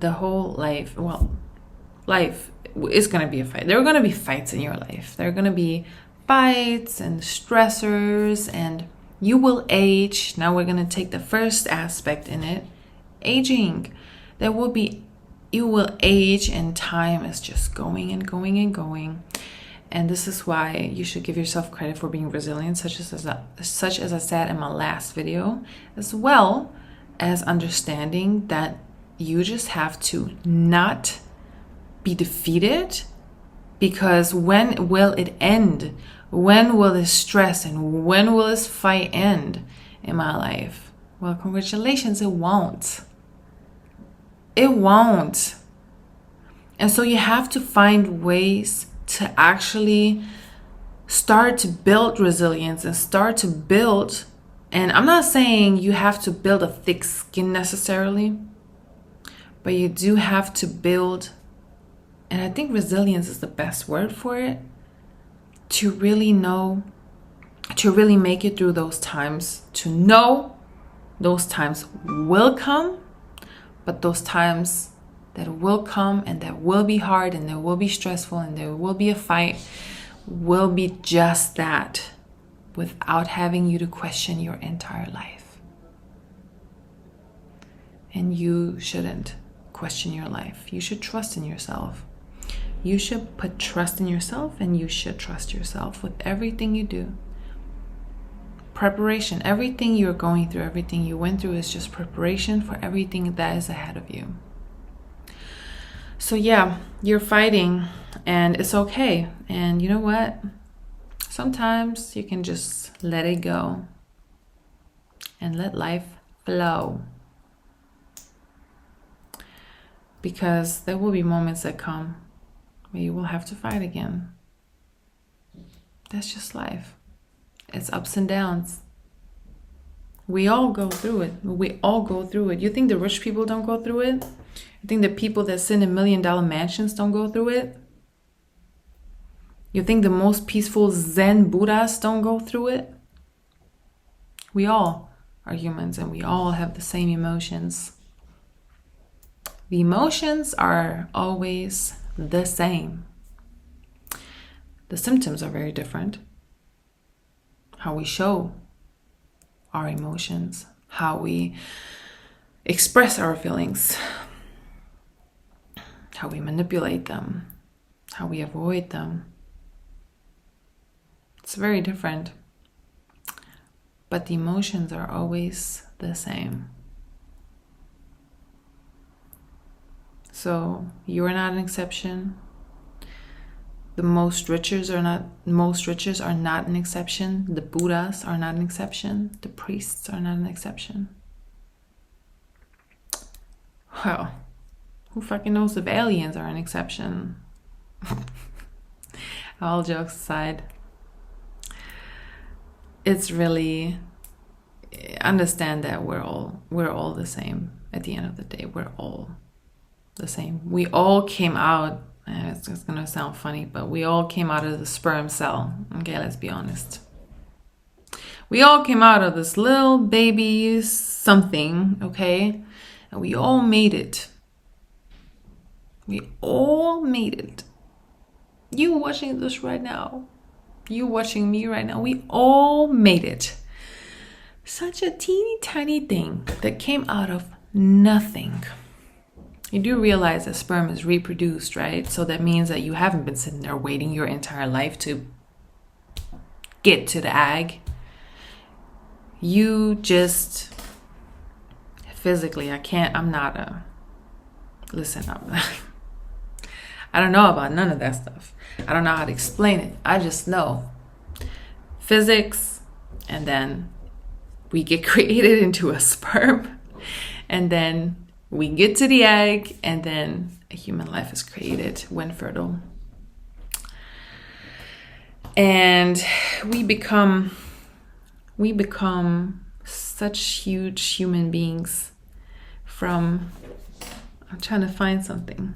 the whole life, well, life is going to be a fight. There are going to be fights in your life. There are going to be fights and stressors, and you will age. Now we're going to take the first aspect in it, aging. You will age, and time is just going and going and going. And this is why you should give yourself credit for being resilient, such as I said in my last video, as well as understanding that you just have to not be defeated, because when will it end? When will this stress and when will this fight end in my life? Well, congratulations, it won't. It won't. And so you have to find ways to actually start to build resilience and start to build, and I'm not saying you have to build a thick skin necessarily, but you do have to build, and I think resilience is the best word for it, to really know, to really make it through those times, to know those times will come, but those times that will come and that will be hard and that will be stressful and there will be a fight will be just that, without having you to question your entire life. And you shouldn't question your life. You should trust in yourself. You should put trust in yourself, and you should trust yourself with everything you do. Preparation, everything you're going through, everything you went through is just preparation for everything that is ahead of you. So yeah, you're fighting, and it's okay. And you know what? Sometimes you can just let it go and let life flow. Because there will be moments that come where you will have to fight again. That's just life. It's ups and downs. We all go through it. We all go through it. You think the rich people don't go through it? You think the people that sit in $1 million mansions don't go through it? You think the most peaceful Zen Buddhas don't go through it? We all are humans, and we all have the same emotions. The emotions are always the same. The symptoms are very different. How we show our emotions, how we express our feelings, how we manipulate them, how we avoid them. It's very different. But the emotions are always the same. So you are not an exception. The most riches are not an exception. The Buddhas are not an exception. The priests are not an exception. Well, who fucking knows if aliens are an exception? All jokes aside, it's really, understand that we're all the same. At the end of the day, we're all the same. We all came out, it's gonna sound funny, but we all came out of the sperm cell. Okay, let's be honest. We all came out of this little baby something, okay? And we all made it. We all made it. You watching this right now, you watching me right now, we all made it. Such a teeny tiny thing that came out of nothing. You do realize that sperm is reproduced, right? So that means that you haven't been sitting there waiting your entire life to get to the egg. You just physically, listen up. I don't know about none of that stuff. I don't know how to explain it. I just know physics, and then we get created into a sperm, and then we get to the egg, and then a human life is created when fertile. And we become such huge human beings from, I'm trying to find something,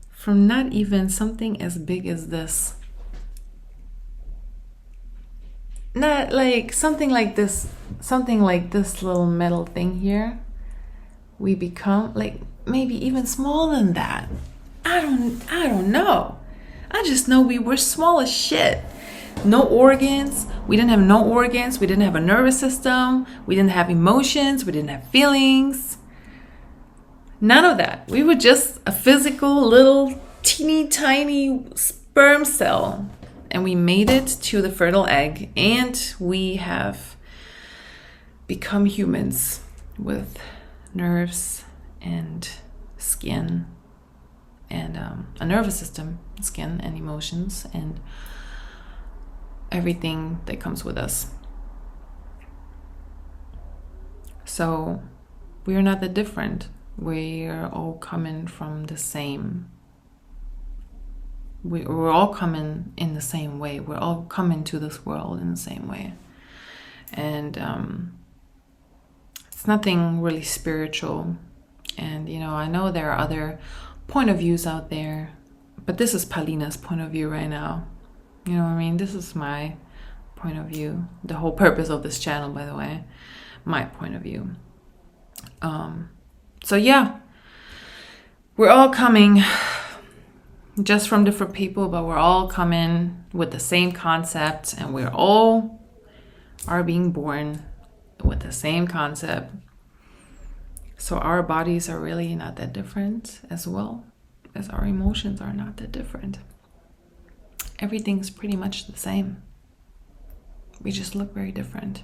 from not even something as big as this. Not like something like this little metal thing here. we become like maybe even smaller than that. I don't know. I just know we were small as shit. No organs. We didn't have no organs. We didn't have a nervous system. We didn't have emotions. We didn't have feelings. None of that. We were just a physical little teeny tiny sperm cell. And we made it to the fertile egg. And we have become humans with nerves and skin and a nervous system, skin and emotions and everything that comes with us. So we're not that different. We're all coming from the same. We're all coming in the same way. We're all coming to this world in the same way. And it's nothing really spiritual. And, I know there are other point of views out there, but this is Paulina's point of view right now. You know what I mean? This is my point of view. The whole purpose of this channel, by the way, my point of view. So yeah, we're all coming just from different people, but we're all coming with the same concept, and we're all are being born with the same concept. So our bodies are really not that different, as well as our emotions are not that different. Everything's pretty much the same. We just look very different.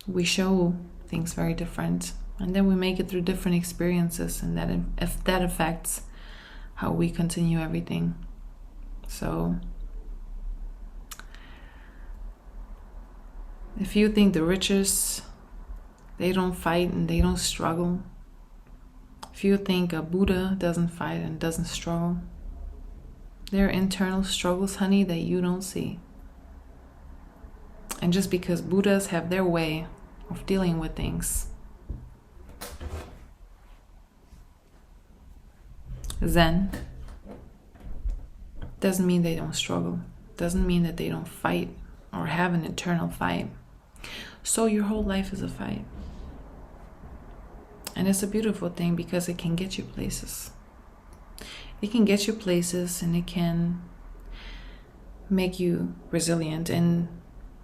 We show things very different, and then we make it through different experiences, and if that affects how we continue everything. So if you think the richest, they don't fight and they don't struggle, if you think a Buddha doesn't fight and doesn't struggle, there are internal struggles, honey, that you don't see. And just because Buddhas have their way of dealing with things, Zen, doesn't mean they don't struggle. Doesn't mean that they don't fight or have an internal fight. So your whole life is a fight. And it's a beautiful thing because it can get you places. It can get you places, and it can make you resilient. And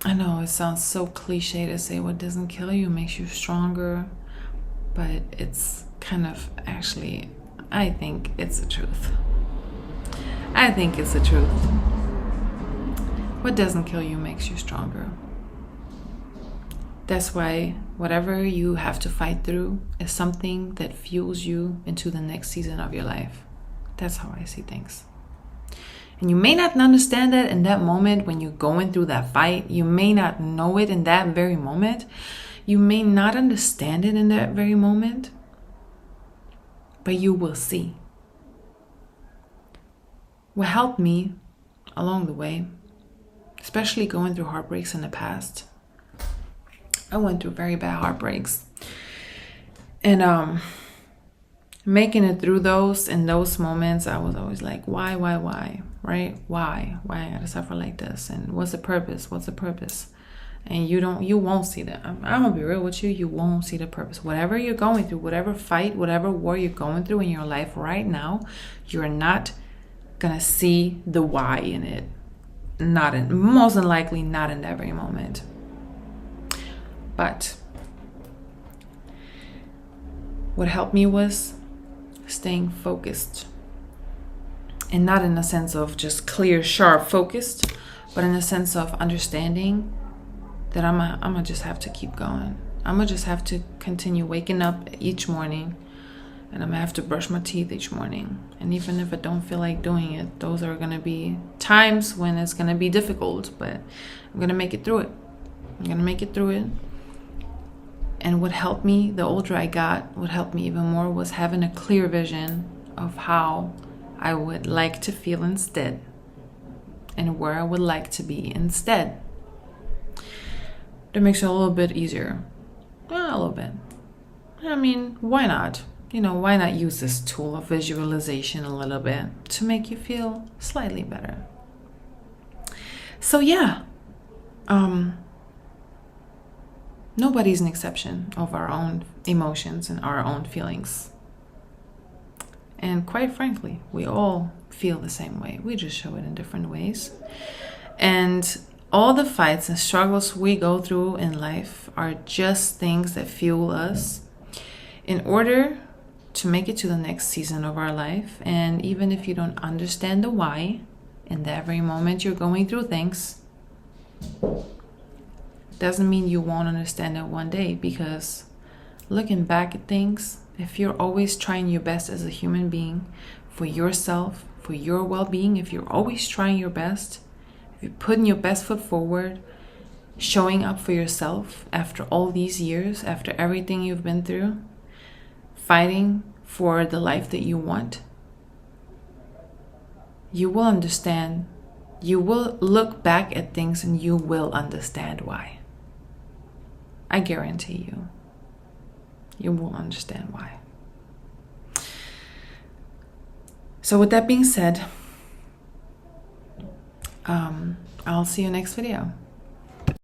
I know it sounds so cliche to say what doesn't kill you makes you stronger, but it's kind of actually, I think it's the truth. I think it's the truth. What doesn't kill you makes you stronger. That's why whatever you have to fight through is something that fuels you into the next season of your life. That's how I see things. And you may not understand that in that moment when you're going through that fight. You may not know it in that very moment. You may not understand it in that very moment. But you will see. What helped me along the way, especially going through heartbreaks in the past. I went through very bad heartbreaks. And making it through those, in those moments, I was always like, why, right? Why I gotta suffer like this? And what's the purpose? And you won't see that. I'm gonna be real with you. You won't see the purpose. Whatever you're going through, whatever fight, whatever war you're going through in your life right now, you're not gonna see the why in it. Most than likely not in that very moment. But what helped me was staying focused. And not in a sense of just clear, sharp focused, but in a sense of understanding that I'm gonna just have to keep going. I'm gonna just have to continue waking up each morning, and I'm gonna have to brush my teeth each morning. And even if I don't feel like doing it, those are gonna be times when it's gonna be difficult, but I'm gonna make it through it. And what helped me, the older I got, what helped me even more was having a clear vision of how I would like to feel instead and where I would like to be instead. That makes it a little bit easier. A little bit. I mean, why not? Why not use this tool of visualization a little bit to make you feel slightly better? So yeah. Nobody's an exception of our own emotions and our own feelings. And quite frankly, we all feel the same way. We just show it in different ways. And all the fights and struggles we go through in life are just things that fuel us in order to make it to the next season of our life. And even if you don't understand the why, in the every moment you're going through things, doesn't mean you won't understand it one day. Because looking back at things, if you're always trying your best as a human being for yourself, for your well-being, if you're always trying your best, if you're putting your best foot forward, showing up for yourself after all these years, after everything you've been through, fighting for the life that you want, you will understand. You will look back at things and you will understand why. I guarantee you. You will understand why. So with that being said, I'll see you next video.